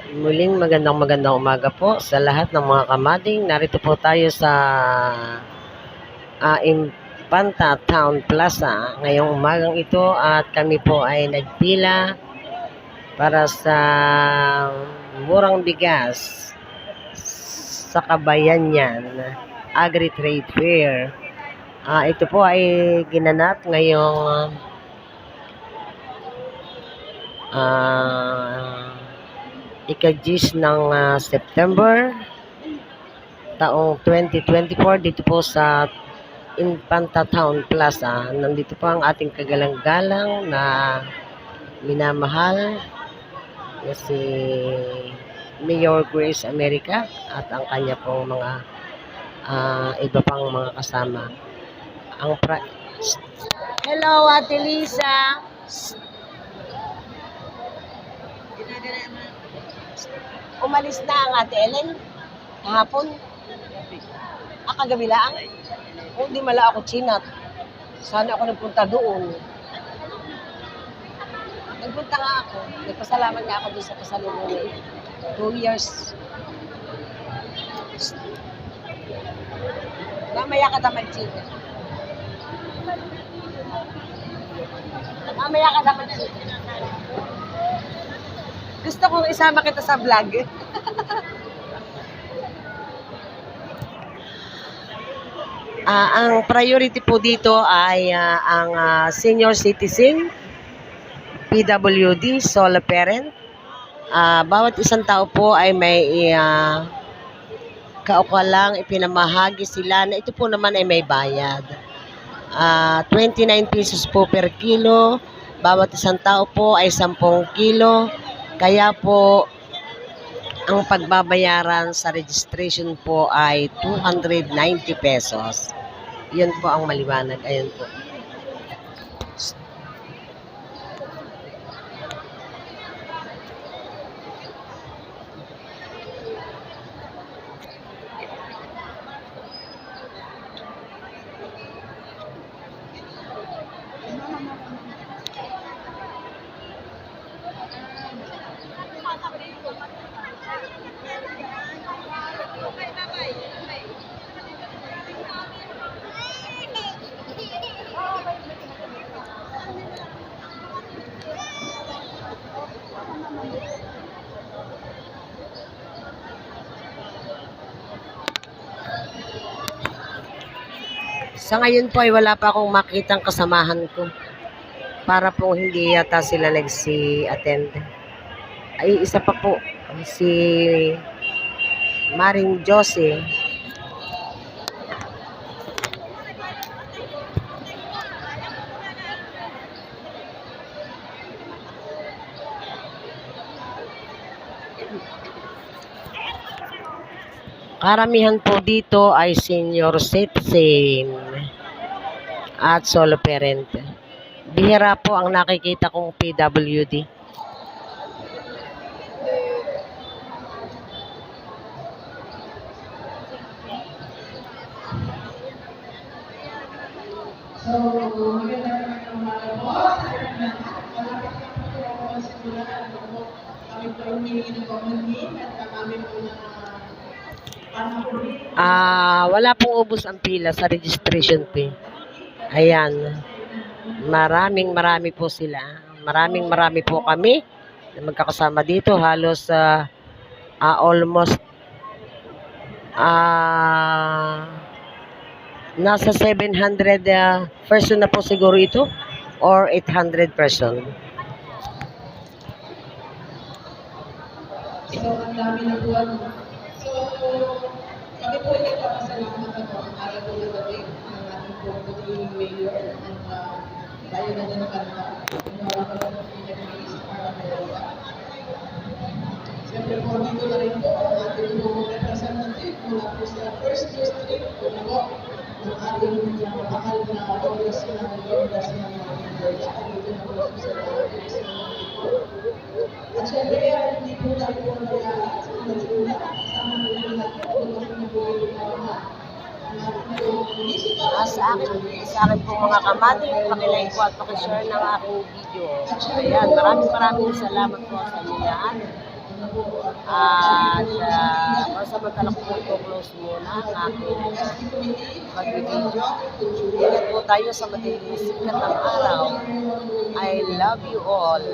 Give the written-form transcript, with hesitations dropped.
Muling magandang umaga po sa lahat ng mga kamading. Narito po tayo sa Infanta Town Plaza ngayong umagang ito at kami po ay nagpila para sa murang bigas sa Kabayanyan Agri-Trade Fair. Ito po ay ginanap ngayong ika-10 ng September taong 2024 dito po sa Infanta Town Plaza. Nandito po ang ating kagalang-galang na minamahal na si Mayor Grace America at ang kanya pong mga iba pang mga kasama. Hello, Ate Lisa! Umalis na ang Ate Ellen kahapon. Kagabi lang. Hindi mala ako chinat. Sana ako nagpunta doon. Nagpunta nga ako. Nagpasalamat nga ako doon sa pasalubong. 2 years. Mamaya ka na mag-chika. Mamaya ka na mag-chika. Gusto kong isama kita sa vlog. Ang priority po dito ay ang senior citizen, PWD, solo parent. Bawat isang tao po ay may kaukalang ipinamahagi sila na ito po naman ay may bayad. 29 pesos po per kilo. Bawat isang tao po ay 10 kilo. Kaya po, ang pagbabayaran sa registration po ay 290 pesos. Yun po ang maliwanag. Ayun po. Sa ngayon po ay wala pa akong makitang kasamahan ko para po hindi yata sila nagsi-attend. Ay isa pa po si Maring Josie. Karamihan po dito ay senior citizen at solo parent. Bihira po ang nakikita kong PWD. So, magandang umaga po. Malapit na po ako simula. Kami po yung hihingi ng community at kami po wala pong ubos ang pila sa registration fee. Ayan. Marami po sila. Marami po kami na magkakasama dito. Halos almost nasa 700 person na po siguro ito or 800 person. So, ang dami na po. So, kami po ay nagpapasalamat ako ang araw po na gabi ng ating po yung mayor at tayo na din ang kanta. Inawa ko lang po yung Grace para America. Siyempre po, dito na rin po ang ating po representative mula po sa First District po na po ng ating mahal na Congressman ng Lordas ng Manila. At dito na po sa at syempre, hindi po tayo po nag-aaral sa mga sigula. Kasama na rin natin po kung ano po yung mga municipal sa akin po mga kamati, pakilike po at pakishare ng aking video. Ayan, maraming salamat po sa inyo lahat. At pansamantala ko po close muna ang aking pag-video. Ingat po tayo sa madilim sikat ng araw. I love you all.